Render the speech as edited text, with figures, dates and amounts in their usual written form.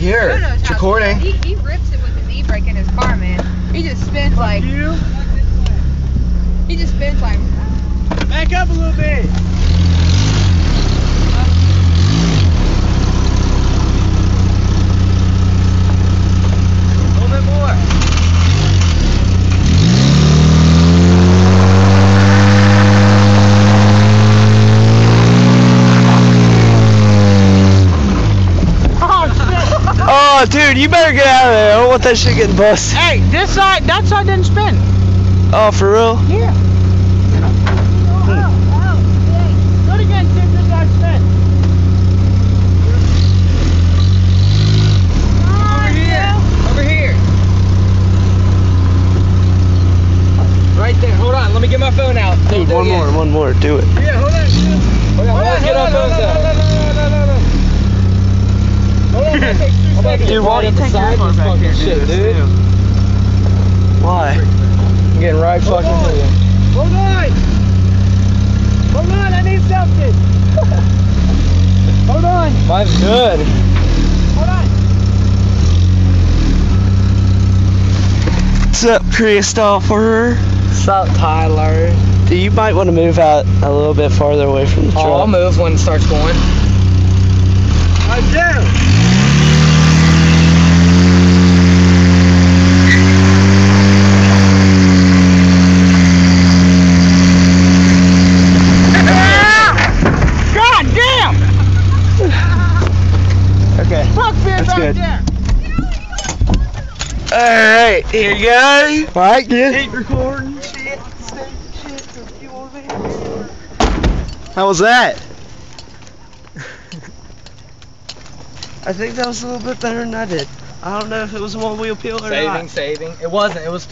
Here, it's recording. He rips it with his e-brake in his car, man. He just spins like. He just spins like. Back up a little bit. A little bit more. Oh, dude, you better get out of there. I don't want that shit getting busted. Hey, that side didn't spin. Oh, for real? Yeah. Do it again, see if this side spin. Over here. Right there. Hold on, let me get my phone out. Dude, one more. Do it. Yeah, hold on. Let's get our phones out. Hold on, that takes 2 seconds. Dude, why don't you take your phone back here, dude? Why? I'm getting right fucking to you. Hold on, I need something. Hold on. Mine's good. Hold on. What's up, Christopher? What's up, Tyler? Dude, you might want to move out a little bit farther away from the truck. I'll move when it starts going. I do. Okay. That's good. Alright, here you go. Alright, good. Keep recording shit. How was that? I think that was a little bit better than I did. I don't know if it was a one-wheel peel or not. Saving. It wasn't. It was